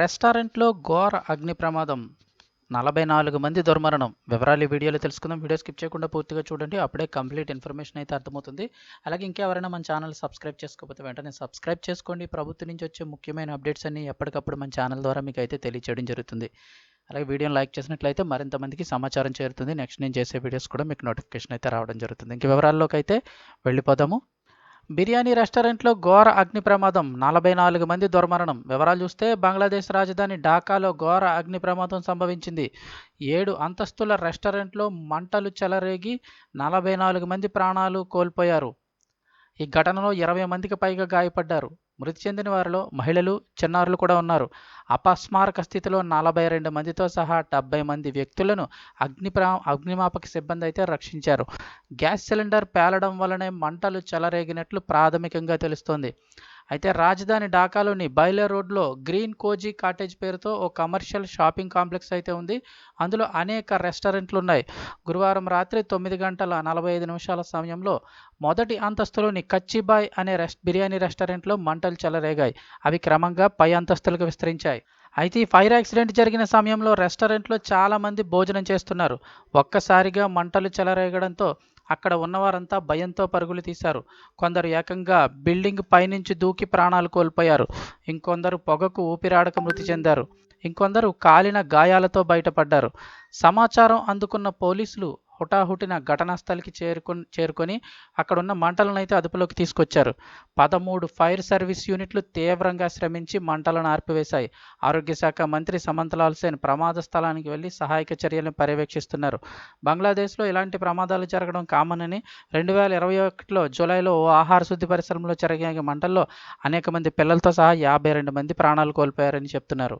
రెస్టారెంట్లో ఘోర అగ్ని ప్రమాదం. 44 మంది దుర్మరణం. వివరాలు ఈ వీడియోలో తెలుసుకుందాం. వీడియో స్కిప్ చేయకుండా పూర్తిగా చూడండి. అప్పుడే కంప్లీట్ ఇన్ఫర్మేషన్ అయితే అర్థమవుతుంది. అలాగే ఇంకెవరైనా మన ఛానల్ సబ్స్క్రైబ్ చేసుకోకపోతే వెంటనే సబ్స్క్రైబ్ చేసుకోండి. ప్రభుత్వం నుంచి వచ్చే ముఖ్యమైన అప్డేట్స్ అన్ని ఎప్పటికప్పుడు మన ఛానల్ ద్వారా మీకు అయితే తెలియచేయడం జరుగుతుంది. అలాగే వీడియోని లైక్ చేసినట్లయితే మరింత మందికి సమాచారం చేరుతుంది. నెక్స్ట్ నేను చేసే వీడియోస్ కూడా మీకు నోటిఫికేషన్ అయితే రావడం జరుగుతుంది. ఇంక వివరాల్లోకి అయితే వెళ్ళిపోదాము. బిర్యానీ రెస్టారెంట్లో ఘోర అగ్ని ప్రమాదం. 44 మంది దుర్మరణం. వివరాలు చూస్తే బంగ్లాదేశ్ రాజధాని ఢాకాలో ఘోర అగ్ని ప్రమాదం సంభవించింది. 7 అంతస్తుల రెస్టారెంట్లో మంటలు చెలరేగి 44 మంది ప్రాణాలు కోల్పోయారు. ఈ ఘటనలో 20 మందికి పైగా గాయపడ్డారు. మృతి చెందిన వారిలో మహిళలు, చిన్నారులు కూడా ఉన్నారు. అపస్మారక స్థితిలో 42 మందితో సహా 70 మంది వ్యక్తులను అగ్నిమాపక సిబ్బంది అయితే రక్షించారు. గ్యాస్ సిలిండర్ పేలడం వల్లనే మంటలు చెలరేగినట్లు ప్రాథమికంగా తెలుస్తోంది. అయితే రాజధాని ఢాకాలోని బైలర్ రోడ్లో గ్రీన్ కోజీ కాటేజ్ పేరుతో ఓ కమర్షియల్ షాపింగ్ కాంప్లెక్స్ అయితే ఉంది. అందులో అనేక రెస్టారెంట్లు ఉన్నాయి. గురువారం రాత్రి 9 గంటల 45 నిమిషాల సమయంలో మొదటి అంతస్తులోని కచ్చిబాయ్ అనే బిర్యానీ రెస్టారెంట్లో మంటలు చెలరేగాయి. అవి క్రమంగా పై అంతస్తులకు విస్తరించాయి. అయితే ఈ ఫైర్ యాక్సిడెంట్ జరిగిన సమయంలో రెస్టారెంట్లో చాలామంది భోజనం చేస్తున్నారు. ఒక్కసారిగా మంటలు చెలరేగడంతో అక్కడ ఉన్నవారంతా భయంతో పరుగులు తీశారు. కొందరు ఏకంగా బిల్డింగ్ పైనుంచి దూకి ప్రాణాలు కోల్పోయారు. ఇంకొందరు పొగకు ఊపిరాడక మృతి చెందారు. ఇంకొందరు కాలిన గాయాలతో బయటపడ్డారు. సమాచారం అందుకున్న పోలీసులు హుటాహుటిన ఘటనా స్థలికి చేరుకొని అక్కడున్న మంటలను అయితే అదుపులోకి తీసుకొచ్చారు. 13 ఫైర్ సర్వీస్ యూనిట్లు తీవ్రంగా శ్రమించి మంటలను ఆర్పివేశాయి. ఆరోగ్య శాఖ మంత్రి సమంతలాల్ సేన్ ప్రమాద స్థలానికి వెళ్లి సహాయక చర్యలను పర్యవేక్షిస్తున్నారు. బంగ్లాదేశ్లో ఇలాంటి ప్రమాదాలు జరగడం కామన్ అని 2021లో జూలైలో ఓ ఆహార శుద్ధి పరిశ్రమలో జరిగే మంటల్లో అనేక మంది పిల్లలతో సహా 52 మంది ప్రాణాలు కోల్పోయారని చెప్తున్నారు.